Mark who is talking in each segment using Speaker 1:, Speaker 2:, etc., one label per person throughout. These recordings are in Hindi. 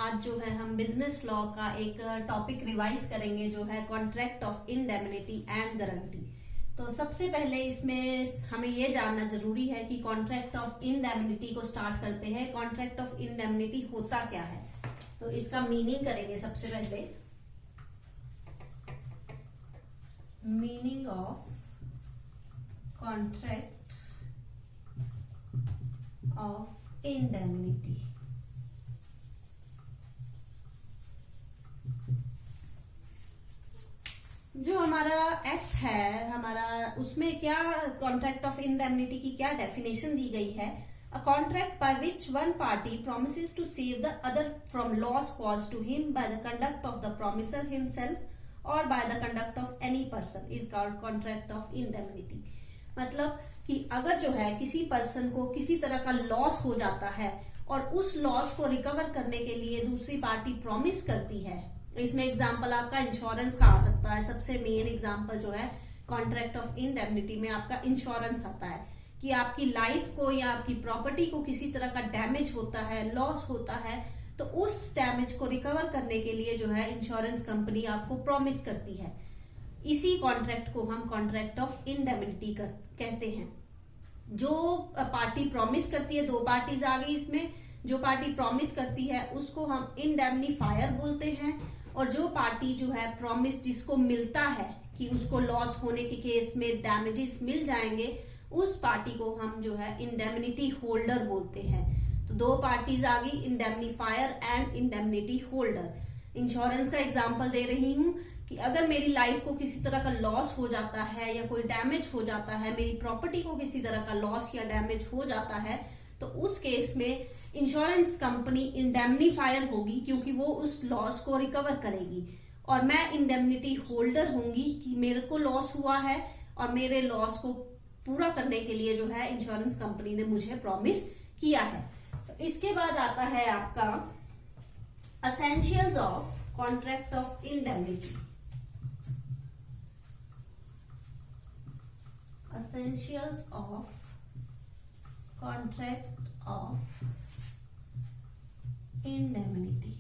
Speaker 1: आज जो है हम बिजनेस लॉ का एक टॉपिक रिवाइज करेंगे जो है contract of indemnity and guarantee. तो सबसे पहले इसमें हमें ये जानना जरूरी है कि कॉन्ट्रैक्ट ऑफ इंडेमनिटी को स्टार्ट करते हैं। कॉन्ट्रैक्ट ऑफ इंडेमनिटी होता क्या है, तो इसका मीनिंग करेंगे। सबसे पहले meaning of contract of indemnity. जो हमारा एक्ट है हमारा, उसमें क्या कॉन्ट्रैक्ट ऑफ इंडेमनिटी की क्या डेफिनेशन दी गई है। A contract by which one party promises to save the other from loss caused to him by the conduct of the promisor himself और by the conduct of any person is called contract of indemnity. मतलब कि अगर जो है किसी पर्सन को किसी तरह का लॉस हो जाता है और उस लॉस को रिकवर करने के लिए दूसरी पार्टी प्रॉमिस करती है, इसमें एग्जांपल आपका इंश्योरेंस का आ सकता है। सबसे मेन एग्जांपल जो है कॉन्ट्रैक्ट ऑफ इंडेमनिटी में आपका इंश्योरेंस आता है कि आपकी लाइफ को या आपकी प्रॉपर्टी को किसी तरह का डैमेज होता है, लॉस होता है, तो उस डैमेज को रिकवर करने के लिए जो है इंश्योरेंस कंपनी आपको प्रॉमिस करती है। इसी कॉन्ट्रैक्ट को हम कॉन्ट्रैक्ट ऑफ इंडेमनिटी कहते हैं। जो पार्टी प्रॉमिस करती है, दो पार्टीज आ गई इसमें, जो पार्टी प्रॉमिस करती है उसको हम इंडेमनीफायर बोलते हैं, और जो पार्टी जो है प्रॉमिस जिसको मिलता है कि उसको लॉस होने के केस में डैमेजेस मिल जाएंगे, उस पार्टी को हम जो है इंडेमनिटी होल्डर बोलते हैं। तो दो पार्टीज आ गई, indemnifier and indemnity holder. Insurance का एग्जांपल दे रही हूं कि अगर मेरी लाइफ को किसी तरह का लॉस हो जाता है या कोई डैमेज हो जाता है, मेरी प्रॉपर्टी को किसी तरह का लॉस या डैमेज हो जाता है, तो उस केस में इंश्योरेंस कंपनी इंडेमनीफायर होगी क्योंकि वो उस लॉस को रिकवर करेगी, और मैं इंडेमनिटी होल्डर होंगी कि मेरे को लॉस हुआ है और मेरे लॉस को पूरा करने के लिए जो है इंश्योरेंस कंपनी ने मुझे प्रॉमिस किया है। तो इसके बाद आता है आपका essentials of contract of indemnity. Essentials of contract of indemnity,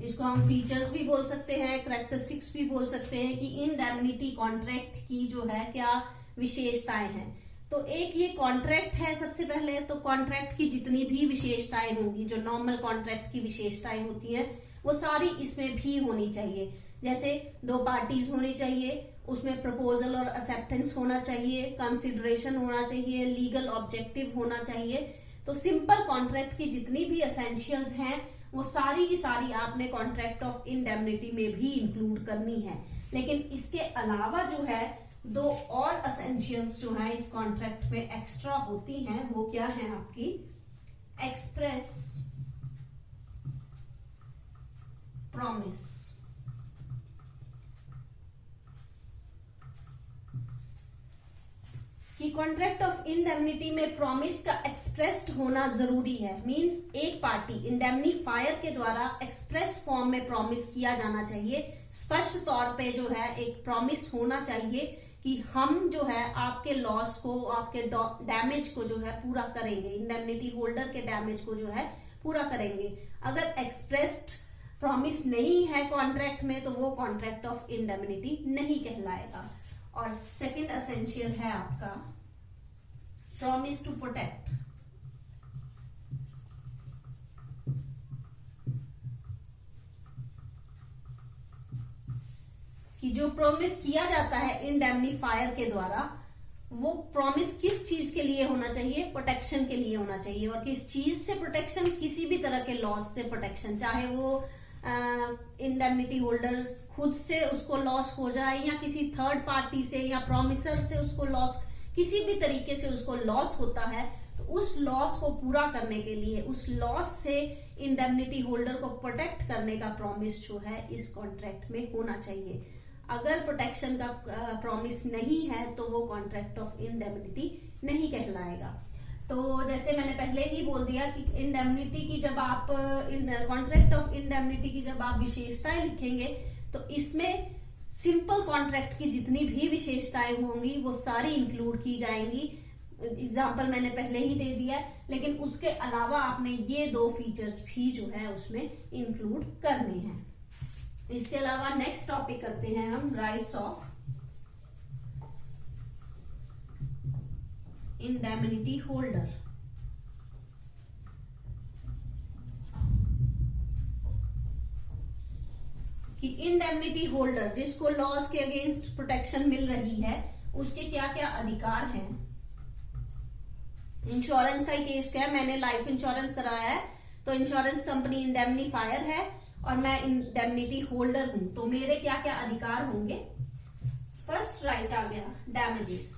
Speaker 1: इसको हम फीचर्स भी बोल सकते हैं, कैरेक्टरिस्टिक्स भी बोल सकते हैं कि इंडेमनिटी कॉन्ट्रैक्ट की जो है क्या विशेषताएं हैं। तो एक ये कॉन्ट्रैक्ट है। सबसे पहले तो कॉन्ट्रैक्ट की जितनी भी विशेषताएं होंगी, जो नॉर्मल कॉन्ट्रैक्ट की विशेषताएं होती है, वो सारी इसमें भी होनी चाहिए। जैसे दो पार्टीज होनी चाहिए, उसमें प्रपोजल और एक्सेप्टेंस होना चाहिए, कंसिडरेशन होना चाहिए, लीगल ऑब्जेक्टिव होना चाहिए। तो सिंपल कॉन्ट्रैक्ट की जितनी भी एसेंशियल्स हैं वो सारी की सारी आपने कॉन्ट्रैक्ट ऑफ इंडेमनिटी में भी इंक्लूड करनी है। लेकिन इसके अलावा जो है दो और एसेंशियल्स जो है इस कॉन्ट्रैक्ट में एक्स्ट्रा होती हैं, वो क्या है आपकी एक्सप्रेस प्रॉमिस। कि कॉन्ट्रैक्ट ऑफ इंडेमनिटी में प्रॉमिस का एक्सप्रेस्ड होना जरूरी है। मींस एक पार्टी इंडेमनीफायर के द्वारा एक्सप्रेस फॉर्म में प्रॉमिस किया जाना चाहिए। स्पष्ट तौर पे जो है एक प्रॉमिस होना चाहिए कि हम जो है आपके लॉस को, आपके डैमेज को जो है पूरा करेंगे, इंडेमनिटी होल्डर के डैमेज को जो है पूरा करेंगे। अगर एक्सप्रेस्ड प्रॉमिस नहीं है कॉन्ट्रैक्ट में तो वो कॉन्ट्रैक्ट ऑफ इंडेमनिटी नहीं कहलाएगा। और सेकंड एसेंशियल है आपका प्रॉमिस टू प्रोटेक्ट। कि जो प्रॉमिस किया जाता है इंडेमनीफायर के द्वारा, वो प्रॉमिस किस चीज के लिए होना चाहिए, प्रोटेक्शन के लिए होना चाहिए। और किस चीज से प्रोटेक्शन, किसी भी तरह के लॉस से प्रोटेक्शन, चाहे वो इंडेमनिटी होल्डर खुद से उसको लॉस हो जाए या किसी थर्ड पार्टी से या प्रॉमिसर से उसको लॉस, किसी भी तरीके से उसको लॉस होता है, तो उस लॉस को पूरा करने के लिए, उस लॉस से इंडेमनिटी होल्डर को प्रोटेक्ट करने का प्रॉमिस जो है इस कॉन्ट्रैक्ट में होना चाहिए। अगर प्रोटेक्शन का प्रॉमिस नहीं है तो वो कॉन्ट्रैक्ट ऑफ इंडेमनिटी नहीं कहलाएगा। तो जैसे मैंने पहले ही बोल दिया कि इंडेमनिटी की जब आप कॉन्ट्रैक्ट ऑफ इंडेमनिटी की जब आप विशेषताएं लिखेंगे तो इसमें सिंपल कॉन्ट्रैक्ट की जितनी भी विशेषताएं होंगी वो सारी इंक्लूड की जाएंगी। एग्जाम्पल मैंने पहले ही दे दिया है, लेकिन उसके अलावा आपने ये 2 फीचर्स भी जो है उसमें इंक्लूड करने हैं। इसके अलावा नेक्स्ट टॉपिक करते हैं हम राइट्स ऑफ इंडेमनिटी होल्डर। कि इंडेमनिटी होल्डर जिसको लॉस के अगेंस्ट प्रोटेक्शन मिल रही है उसके क्या क्या अधिकार हैं। इंश्योरेंस का ही केस क्या है, मैंने लाइफ इंश्योरेंस कराया है तो इंश्योरेंस कंपनी इंडेमनीफायर है और मैं इंडेमनिटी होल्डर हूं, तो मेरे क्या क्या अधिकार होंगे। फर्स्ट राइट आ गया डैमेजेस,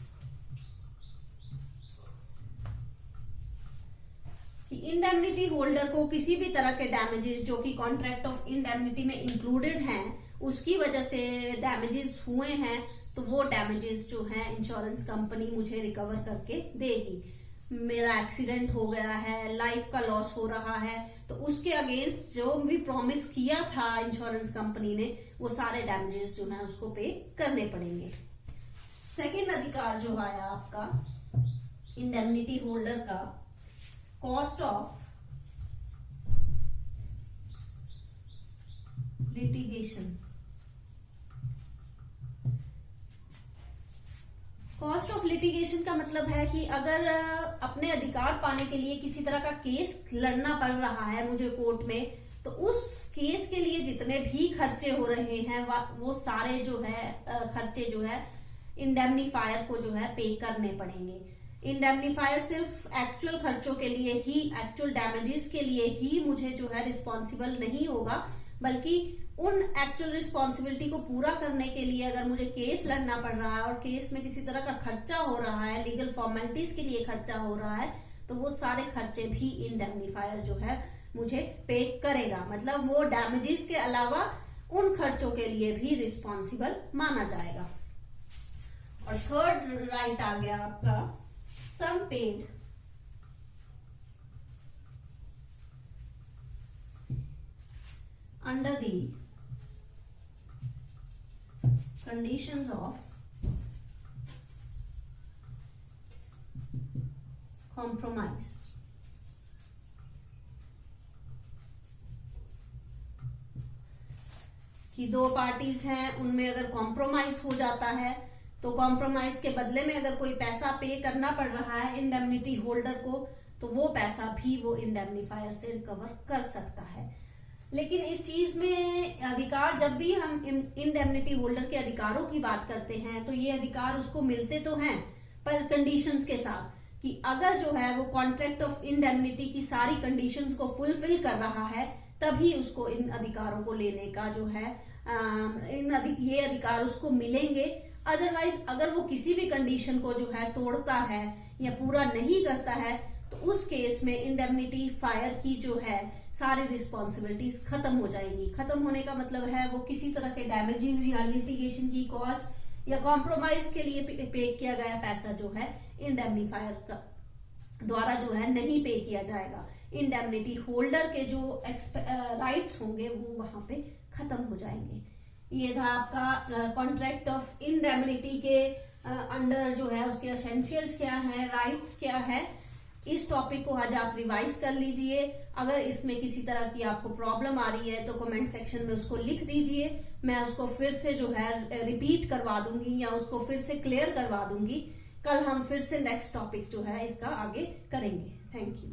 Speaker 1: कि इंडेमनिटी होल्डर को किसी भी तरह के डैमेजेस जो कि कॉन्ट्रैक्ट ऑफ इंडेमनिटी में इंक्लूडेड हैं उसकी वजह से डैमेजेस हुए हैं तो वो डैमेजेस जो है इंश्योरेंस कंपनी मुझे रिकवर करके देगी। मेरा एक्सीडेंट हो गया है, लाइफ का लॉस हो रहा है, तो उसके अगेंस्ट जो भी प्रॉमिस किया था इंश्योरेंस कंपनी ने वो सारे डैमेजेस जो है उसको पे करने पड़ेंगे। सेकेंड अधिकार जो आया आपका इंडेमनिटी होल्डर का, cost of litigation. Cost of litigation का मतलब है कि अगर अपने अधिकार पाने के लिए किसी तरह का केस लड़ना पड़ रहा है मुझे कोर्ट में, तो उस केस के लिए जितने भी खर्चे हो रहे हैं वो सारे जो है खर्चे जो है इंडेमनीफायर को जो है पे करने पड़ेंगे। इंडेमनीफायर सिर्फ एक्चुअल खर्चों के लिए ही, एक्चुअल डैमेजेस के लिए ही मुझे जो है रिस्पॉन्सिबल नहीं होगा, बल्कि उन एक्चुअल रिस्पॉन्सिबिलिटी को पूरा करने के लिए अगर मुझे केस लड़ना पड़ रहा है और केस में किसी तरह का खर्चा हो रहा है, लीगल फॉर्मेलिटीज के लिए खर्चा हो रहा है, तो वो सारे खर्चे भी इंडेमनीफायर जो है मुझे पे करेगा। मतलब वो डैमेजेस के अलावा उन खर्चों के लिए भी रिस्पॉन्सिबल माना जाएगा। और थर्ड राइट आ गया आपका सम paid under the conditions of compromise। कि 2 पार्टीज हैं उनमें अगर कॉम्प्रोमाइज हो जाता है तो कॉम्प्रोमाइज के बदले में अगर कोई पैसा पे करना पड़ रहा है इंडेमनिटी होल्डर को तो वो पैसा भी वो इंडेमनीफायर से रिकवर कर सकता है। लेकिन इस चीज में अधिकार, जब भी हम इंडेमनिटी होल्डर के अधिकारों की बात करते हैं तो ये अधिकार उसको मिलते तो हैं पर कंडीशंस के साथ, कि अगर जो है वो कॉन्ट्रैक्ट ऑफ इंडेमनिटी की सारी कंडीशंस को फुलफिल कर रहा है तभी उसको इन अधिकारों को लेने का जो है ये अधिकार उसको मिलेंगे। अदरवाइज अगर वो किसी भी कंडीशन को जो है तोड़ता है या पूरा नहीं करता है तो उस केस में इंडेमनिटी फायर की जो है सारी रिस्पॉन्सिबिलिटीज खत्म हो जाएगी। खत्म होने का मतलब है वो किसी तरह के डैमेजेस या लिटिगेशन की कॉस्ट या कॉम्प्रोमाइज के लिए पे किया गया पैसा जो है इंडेमनीफायर का द्वारा जो है नहीं पे किया जाएगा। इंडेमनिटी होल्डर के जो राइट्स होंगे वो वहां पे खत्म हो जाएंगे। ये था आपका कॉन्ट्रैक्ट ऑफ इंडेमनिटी के अंडर जो है उसके एसेंशियल्स क्या है, राइट्स क्या है। इस टॉपिक को आज आप रिवाइज कर लीजिए। अगर इसमें किसी तरह की आपको प्रॉब्लम आ रही है तो कमेंट सेक्शन में उसको लिख दीजिए, मैं उसको फिर से जो है रिपीट करवा दूंगी या उसको फिर से क्लियर करवा दूंगी। कल हम फिर से नेक्स्ट टॉपिक जो है इसका आगे करेंगे। Thank you.